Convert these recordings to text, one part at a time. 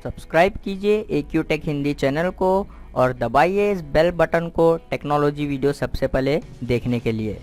Subscribe कीजिए AQ take Hindi channel को और दबाइए इस बेल बटन को टेक्नोलॉजी वीडियो सबसे पहले देखने के लिए।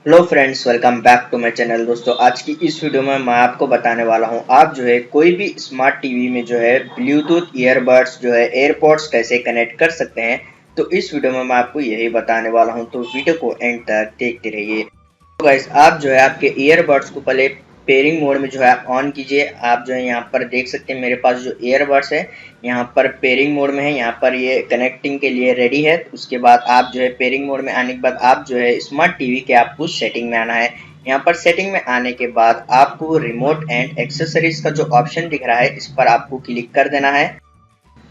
Hello friends, welcome back to my channel. दोस्तों, आज की इस वीडियो में मैं आपको बताने वाला हूं आप जो है कोई भी स्मार्ट टीवी में जो है ब्लूटूथ ईयरबड्स जो है एयरपॉड्स कैसे कनेक्ट कर सकते हैं। तो इस वीडियो में मैं आपको यही बताने वाला हूं, तो वीडियो को एंड तक देखते रहिए। तो गाइस, आप जो है आपके ईयरबड्स को पहले पेयरिंग मोड में जो है आप ऑन कीजिए। आप जो है यहाँ पर देख सकते हैं मेरे पास जो ईयरबड्स है यहाँ पर पेयरिंग मोड में है, यहाँ पर ये कनेक्टिंग के लिए रेडी है। उसके बाद आप जो है पेयरिंग मोड में आने के बाद आप जो है स्मार्ट टीवी के आपको सेटिंग में आना है। यहाँ पर सेटिंग में आने के बाद आपको रिमोट एंड एक्सेसरीज का जो ऑप्शन दिख रहा है इस पर आपको क्लिक कर देना है।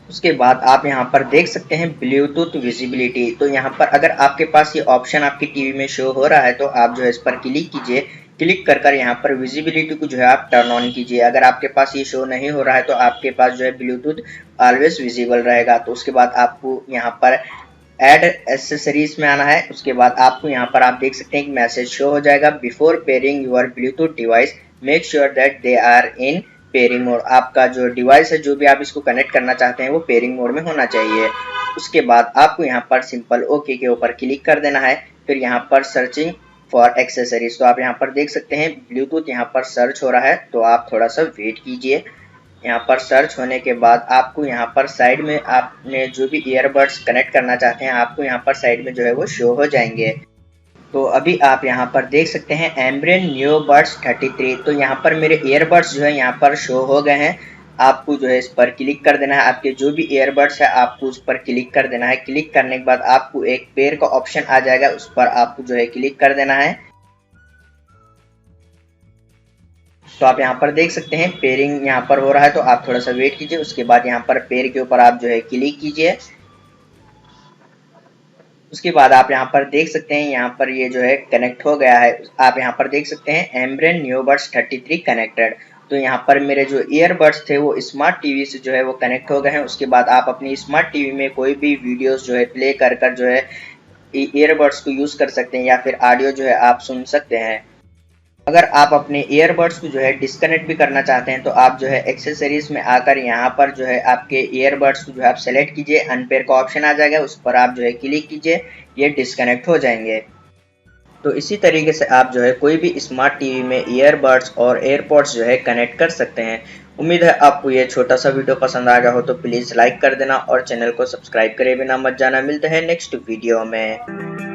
उसके बाद आप यहाँ पर देख सकते हैं ब्लूटूथ विजिबिलिटी। तो यहाँ पर अगर आपके पास ये ऑप्शन आपकी टीवी में शो हो रहा है तो आप जो है इस पर क्लिक कीजिए। क्लिक कर कर यहाँ पर विजिबिलिटी को जो है आप टर्न ऑन कीजिए। अगर आपके पास ये शो नहीं हो रहा है तो आपके पास जो है ब्लूटूथ ऑलवेज विजिबल रहेगा। तो उसके बाद आपको यहाँ पर ऐड एसेसरीज में आना है। उसके बाद आपको यहाँ पर आप देख सकते हैं एक मैसेज शो हो जाएगा, before pairing your Bluetooth device make sure that they are in pairing mode. आपका जो डिवाइस है जो भी आप इसको कनेक्ट करना चाहते हैं वो पेयरिंग मोड में होना चाहिए। उसके बाद आपको यहाँ पर सिंपल ओके के ऊपर क्लिक कर देना है। फिर यहाँ पर सर्चिंग फॉर एक्सेसरीज, तो आप यहाँ पर देख सकते हैं ब्लूटूथ यहाँ पर सर्च हो रहा है, तो आप थोड़ा सा वेट कीजिए। यहाँ पर सर्च होने के बाद आपको यहाँ पर साइड में आपने जो भी ईयरबड्स कनेक्ट करना चाहते हैं आपको यहाँ पर साइड में जो है वो शो हो जाएंगे। तो अभी आप यहाँ पर देख सकते हैं एम्ब्रेन न्यू बड्स 33। तो यहाँ पर मेरे ईयरबड्स जो है यहाँ पर शो हो गए हैं। आपको जो है इस पर क्लिक कर देना है। आपके जो भी ईयरबड्स है आपको उस पर क्लिक कर देना है। क्लिक करने के बाद आपको एक पेयर का ऑप्शन आ जाएगा, उस पर आपको जो है क्लिक कर देना है। तो आप यहाँ पर देख सकते हैं पेयरिंग यहाँ पर हो रहा है, तो आप थोड़ा सा वेट कीजिए। उसके बाद यहाँ पर पेयर के ऊपर आप जो है क्लिक कीजिए। उसके बाद आप यहाँ पर देख सकते हैं यहाँ पर ये जो है कनेक्ट हो गया है। आप यहाँ पर देख सकते हैं एम्ब्रेन न्यूबड्स 33 कनेक्टेड। तो यहाँ पर मेरे जो ईयरबड्स थे वो स्मार्ट टीवी से जो है वो कनेक्ट हो गए हैं। उसके बाद आप अपनी स्मार्ट टीवी में कोई भी वीडियोस जो है प्ले कर कर जो है ईयरबड्स को यूज कर सकते हैं या फिर ऑडियो जो है आप सुन सकते हैं। अगर आप अपने ईयरबड्स को जो है डिस्कनेक्ट भी करना चाहते हैं तो आप जो है एक्सेसरीज में आकर यहाँ पर जो है आपके ईयरबड्स को जो है आप सेलेक्ट कीजिए। अनपेयर का ऑप्शन आ जाएगा, उस पर आप जो है क्लिक कीजिए, ये डिस्कनेक्ट हो जाएंगे। तो इसी तरीके से आप जो है कोई भी स्मार्ट टीवी में ईयरबड्स और एयरपॉड्स जो है कनेक्ट कर सकते हैं। उम्मीद है आपको ये छोटा सा वीडियो पसंद आ गया हो, तो प्लीज़ लाइक कर देना और चैनल को सब्सक्राइब करे बिना मत जाना। मिलते हैं नेक्स्ट वीडियो में।